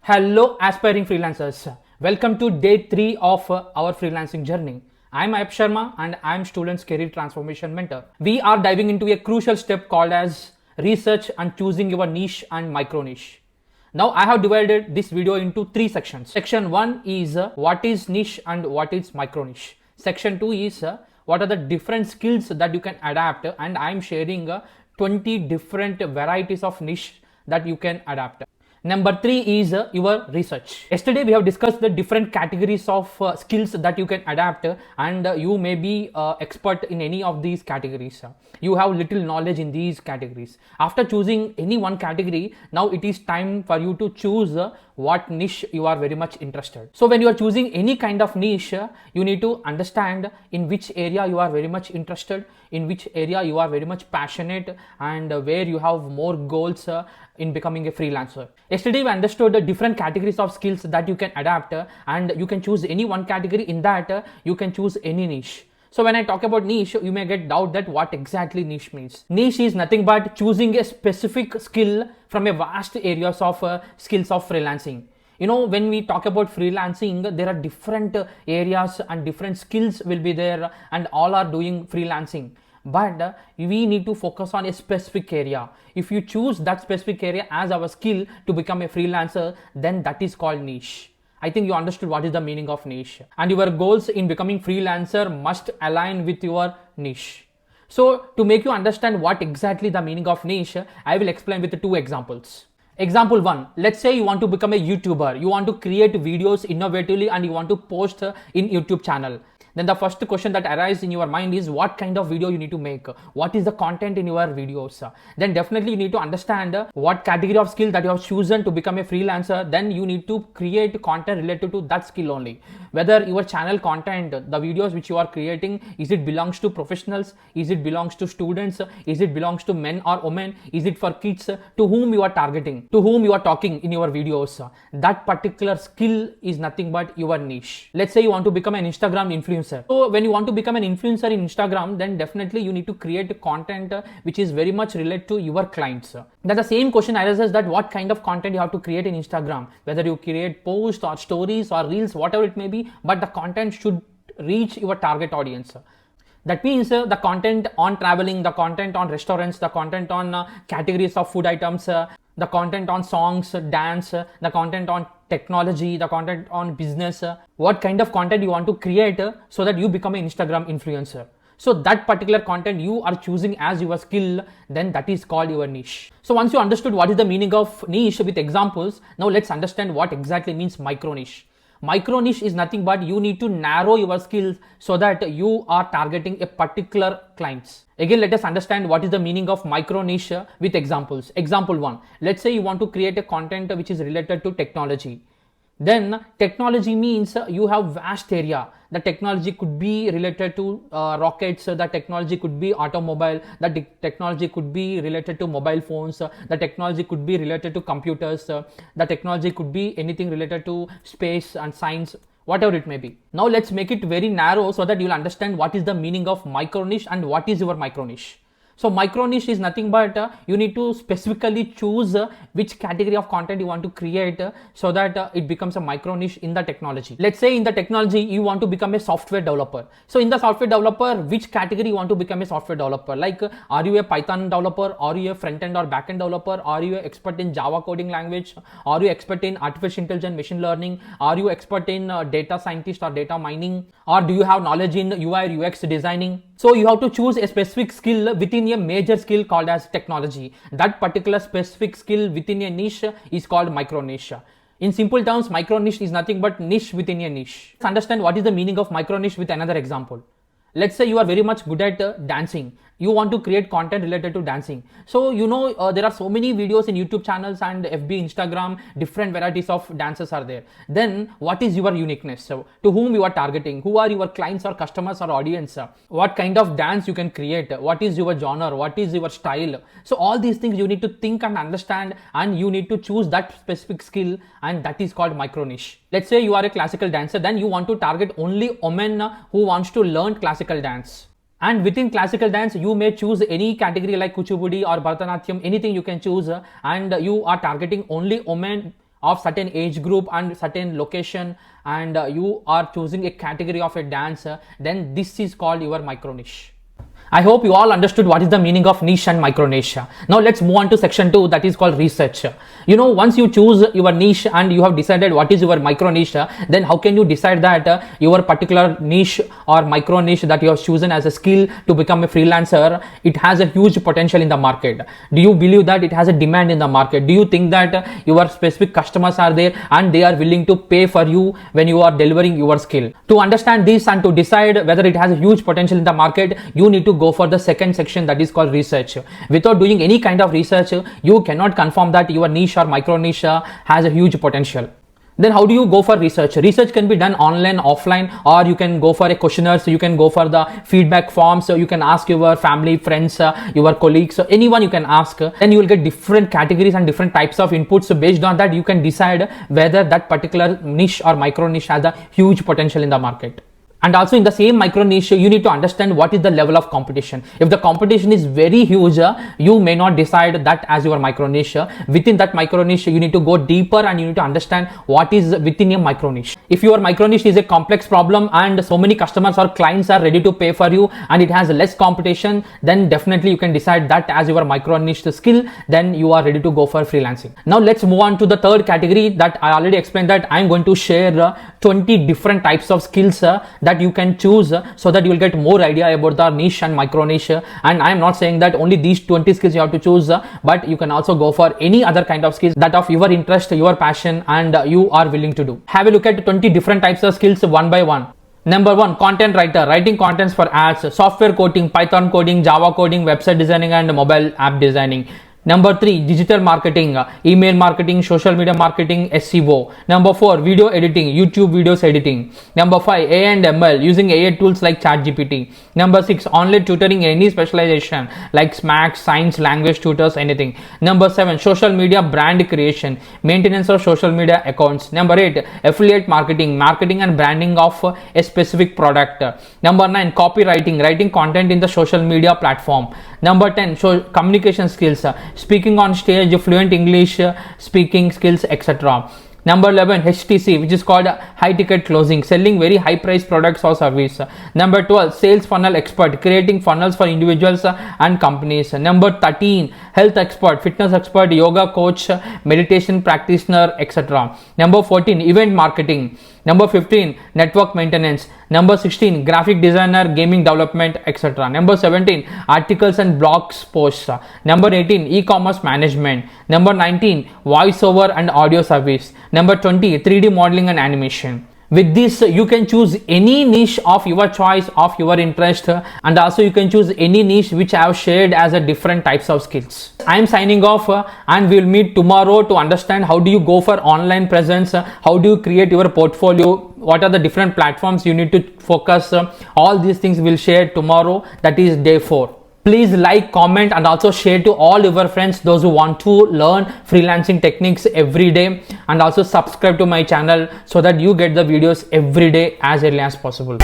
Hello, aspiring freelancers. Welcome to day 3 of our freelancing journey. I'm Ayap Sharma and I'm Students Career Transformation Mentor. We are diving into a crucial step called as research and choosing your niche and micro niche. Now, I have divided this video into 3 sections. Section 1 is what is niche and what is micro niche. Section 2 is what are the different skills that you can adapt, and I'm sharing 20 different varieties of niche that you can adapt. Number 3 is your research. Yesterday we have discussed the different categories of skills that you can adapt, and you may be expert in any of these categories. You have little knowledge in these categories. After choosing any one category, now it is time for you to choose what niche you are very much interested. So when you are choosing any kind of niche, you need to understand in which area you are very much interested, in which area you are very much passionate, and where you have more goals in becoming a freelancer. Yesterday we understood the different categories of skills that you can adapt, and you can choose any one category. In that you can choose any niche. So when I talk about niche, you may get doubt that what exactly niche means. Niche is nothing but choosing a specific skill from a vast areas of skills of freelancing. You know, when we talk about freelancing, there are different areas and different skills will be there, and all are doing freelancing. But we need to focus on a specific area. If you choose that specific area as our skill to become a freelancer, then that is called niche. I think you understood what is the meaning of niche, and your goals in becoming freelancer must align with your niche. So to make you understand what exactly the meaning of niche, I will explain with 2 examples. Example 1, let's say you want to become a YouTuber. You want to create videos innovatively and you want to post in YouTube channel. Then the first question that arises in your mind is what kind of video you need to make, what is the content in your videos. Then definitely you need to understand what category of skill that you have chosen to become a freelancer. Then you need to create content related to that skill only. Whether your channel content, the videos which you are creating, is it belongs to professionals, is it belongs to students, is it belongs to men or women, is it for kids, to whom you are targeting, to whom you are talking in your videos. That particular skill is nothing but your niche. Let's say you want to become an Instagram influencer. So when you want to become an influencer in Instagram, then definitely you need to create content which is very much related to your clients. Then the same question arises that what kind of content you have to create in Instagram, whether you create posts or stories or reels, whatever it may be, but the content should reach your target audience. That means the content on traveling, the content on restaurants, the content on categories of food items, the content on songs, dance, the content on technology, the content on business, what kind of content you want to create so that you become an Instagram influencer. So that particular content you are choosing as your skill, then that is called your niche. So once you understood what is the meaning of niche with examples, now let's understand what exactly means micro niche. Micro niche is nothing but you need to narrow your skills so that you are targeting a particular clients. Again, let us understand what is the meaning of micro niche with examples. Example 1, let's say you want to create a content which is related to technology. Then technology means you have vast area. The technology could be related to rockets, the technology could be automobile, the technology could be related to mobile phones, the technology could be related to computers, the technology could be anything related to space and science, whatever it may be. Now let's make it very narrow so that you'll understand what is the meaning of micro niche and what is your micro niche. So micro niche is nothing but you need to specifically choose which category of content you want to create so that it becomes a micro niche in the technology. Let's say in the technology you want to become a software developer. So in the software developer, which category you want to become a software developer? Like, are you a Python developer? Are you a front-end or back-end developer? Are you an expert in Java coding language? Are you expert in artificial intelligence, machine learning? Are you expert in data scientist or data mining? Or do you have knowledge in UI UX designing? So you have to choose a specific skill within a major skill called as technology. That particular specific skill within a niche is called micro niche. In simple terms, micro niche is nothing but niche within a niche. Let's understand what is the meaning of micro niche with another example. Let's say you are very much good at dancing. You want to create content related to dancing. So you know there are so many videos in YouTube channels and FB, Instagram, different varieties of dances are there. Then what is your uniqueness? So to whom you are targeting? Who are your clients or customers or audience? What kind of dance you can create? What is your genre? What is your style? So all these things you need to think and understand, and you need to choose that specific skill, and that is called micro niche. Let's say you are a classical dancer, then you want to target only women who wants to learn classical dance. And within classical dance, you may choose any category like Kuchipudi or Bharatanatyam, anything you can choose, and you are targeting only women of certain age group and certain location, and you are choosing a category of a dance, then this is called your micro niche. I hope you all understood what is the meaning of niche and micro niche. Now let's move on to section 2, that is called research. Once you choose your niche and you have decided what is your micro niche, then how can you decide that your particular niche or micro niche that you have chosen as a skill to become a freelancer, it has a huge potential in the market? Do you believe that it has a demand in the market? Do you think that your specific customers are there and they are willing to pay for you when you are delivering your skill? To understand this and to decide whether it has a huge potential in the market, you need to go for the second section, that is called research. Without doing any kind of research, you cannot confirm that your niche or micro niche has a huge potential. Then how do you go for research? Research can be done online, offline, or you can go for a questionnaire. So you can go for the feedback forms. So you can ask your family, friends, your colleagues, so anyone you can ask. Then you will get different categories and different types of inputs. So based on that, you can decide whether that particular niche or micro niche has a huge potential in the market. And also in the same micro niche, you need to understand what is the level of competition. If the competition is very huge, you may not decide that as your micro niche. Within that micro niche, you need to go deeper and you need to understand what is within a micro niche. If your micro niche is a complex problem and so many customers or clients are ready to pay for you and it has less competition, then definitely you can decide that as your micro niche skill, then you are ready to go for freelancing. Now let's move on to the third category that I already explained, that I'm going to share 20 different types of skills that you can choose so that you will get more idea about the niche and micro niche. And I am not saying that only these 20 skills you have to choose, but you can also go for any other kind of skills that of your interest, your passion, and you are willing to do. Have a look at 20 different types of skills one by one. Number 1, content writer, writing contents for ads, software coding, Python coding, Java coding, website designing, and mobile app designing. Number 3, digital marketing, email marketing, social media marketing, SEO. Number 4, video editing, YouTube videos editing. Number 5, AI and ML, using AI tools like ChatGPT. Number 6, online tutoring, any specialization like Maths, science, language tutors, anything. Number 7, social media brand creation, maintenance of social media accounts. Number 8, affiliate marketing, marketing and branding of a specific product. Number 9, copywriting, writing content in the social media platform. Number 10, communication skills, speaking on stage, fluent English speaking skills, etc. Number 11, HTC, which is called high ticket closing, selling very high price products or service. Number 12, sales funnel expert, creating funnels for individuals and companies. Number 13, health expert, fitness expert, yoga coach, meditation practitioner, etc. Number 14, event marketing. Number 15, network maintenance. Number 16, graphic designer, gaming development, etc. Number 17, articles and blogs posts. Number 18, e-commerce management. Number 19, voiceover and audio service. Number 20, 3D modeling and animation. With this, you can choose any niche of your choice, of your interest, and also you can choose any niche which I have shared as a different types of skills. I am signing off and we will meet tomorrow to understand how do you go for online presence, how do you create your portfolio, what are the different platforms you need to focus. All these things we'll share tomorrow, that is day 4. Please like, comment, and also share to all your friends, those who want to learn freelancing techniques every day, and also subscribe to my channel so that you get the videos every day as early as possible.